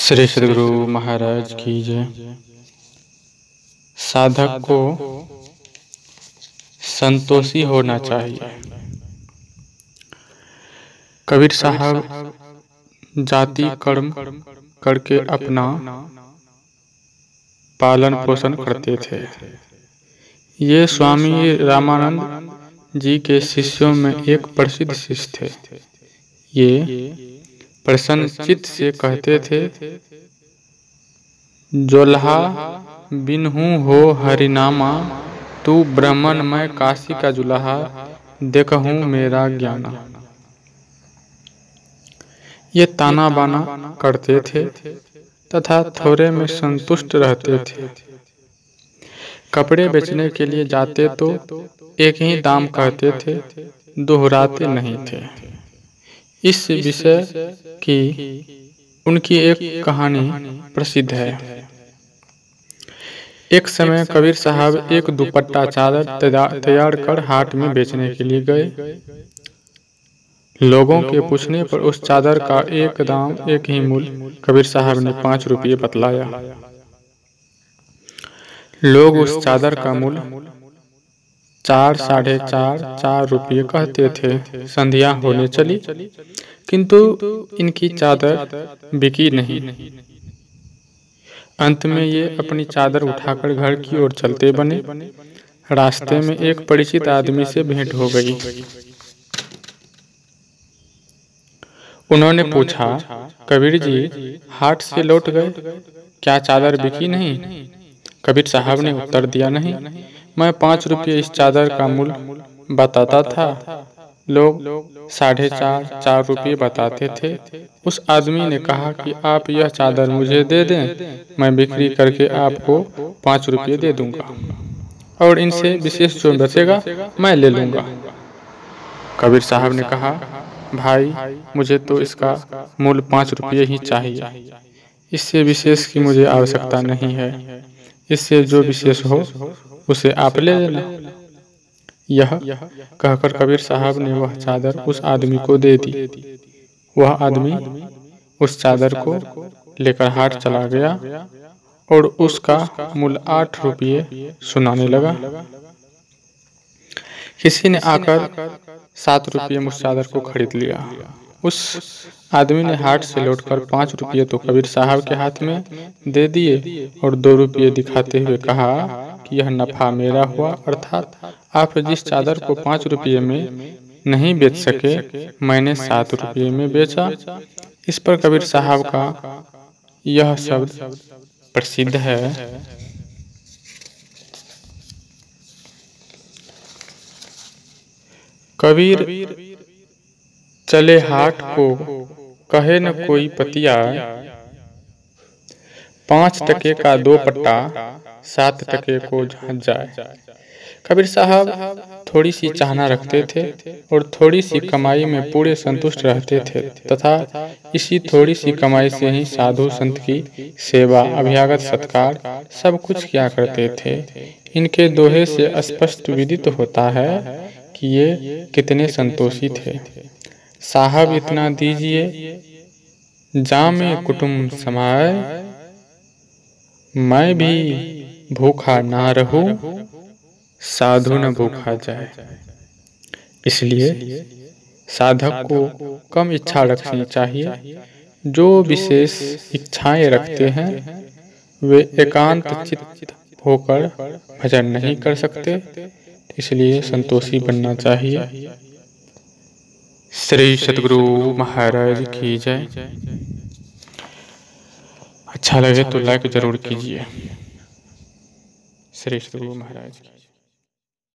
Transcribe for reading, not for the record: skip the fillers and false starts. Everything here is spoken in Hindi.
श्री सद्गुरु महाराज की जय। साधक को संतोषी होना चाहिए। कबीर साहब जाति कर्म करके अपना पालन पोषण करते थे। ये स्वामी रामानंद जी के शिष्यों में एक प्रसिद्ध शिष्य थे। ये प्रसन्नचित्त से कहते थे, जोल्हा बिनहु हो हरिनामा, तू ब्रह्मन मैं काशी का जुल्हा, देखहूँ मेरा ज्ञाना। ये ताना बाना करते थे तथा थोड़े में संतुष्ट रहते थे। कपड़े बेचने के लिए जाते तो एक ही दाम कहते थे, दोहराते नहीं थे। इस विषय की उनकी एक कहानी प्रसिद्ध है। एक समय कबीर साहब एक दुपट्टा चादर तैयार कर हाट में बेचने के लिए गए। लोगों के पूछने पर उस चादर का एक दाम, एक ही मूल्य कबीर साहब ने 5 रुपये बतलाया। लोग उस चादर का मूल्य 4, साढ़े 4 रुपये कहते थे। संध्या होने चली, किंतु इनकी चादर बिकी नहीं। अंत में ये अपनी चादर उठाकर घर की ओर चलते बने। रास्ते में एक परिचित आदमी से भेंट हो गई। उन्होंने पूछा, कबीर जी हाट से लौट गए, क्या चादर बिकी नहीं? कबीर साहब ने उत्तर दिया, नहीं, मैं 5 रुपये इस चादर का मूल्य बताता था। लोग 4.5 रुपये बताते थे। उस आदमी ने कहा कि आप यह चादर मुझे दे दें, मैं बिक्री करके आपको 5 रुपये दे दूंगा और इनसे विशेष जो बचेगा मैं ले लूंगा। कबीर साहब ने कहा, भाई मुझे तो इसका मूल्य 5 रुपये ही चाहिए, इससे विशेष की मुझे आवश्यकता नहीं है। इससे जो विशेष हो उसे आप ले लेना। यह कहकर कबीर साहब ने वह चादर उस आदमी को दे दी। वह आदमी उस चादर को लेकर हाट चला गया और उसका मूल्य 8 रुपये सुनाने लगा। किसी ने आकर 7 रुपये में उस चादर को खरीद लिया। उस आदमी ने हाट से लौटकर 5 रुपये तो कबीर साहब के हाथ में दे दिए और 2 रुपये दिखाते हुए कहा कि यह नफा मेरा हुआ, अर्थात आप जिस चादर को 5 रुपये में नहीं बेच सके, मैंने 7 रुपये में बेचा। इस पर कबीर साहब का यह शब्द प्रसिद्ध है, कबीर चले हाट को कहे न कोई पतिया, 5 टके का 2 पट्टा 7 टके को झांझ जाए। कबीर साहब थोड़ी सी चाहना रखते थे और थोड़ी सी कमाई में पूरे संतुष्ट रहते थे तथा इसी थोड़ी सी कमाई से ही साधु संत की सेवा, अभ्यागत सत्कार सब कुछ किया करते थे। इनके दोहे से स्पष्ट विदित होता है कि ये कितने संतोषी थे। साहब इतना दीजिए जामे कुटुंब समाए, मैं भी भूखा ना रहूं, साधु न भूखा जाए। इसलिए साधक को कम इच्छा रखनी चाहिए। जो विशेष इच्छाएं रखते हैं वे एकांत चित्त होकर भजन नहीं कर सकते, इसलिए संतोषी बनना चाहिए। श्री सद्गुरु महाराज की जय। अच्छा लगे तो लाइक जरूर कीजिए। श्री सद्गुरु महाराज की।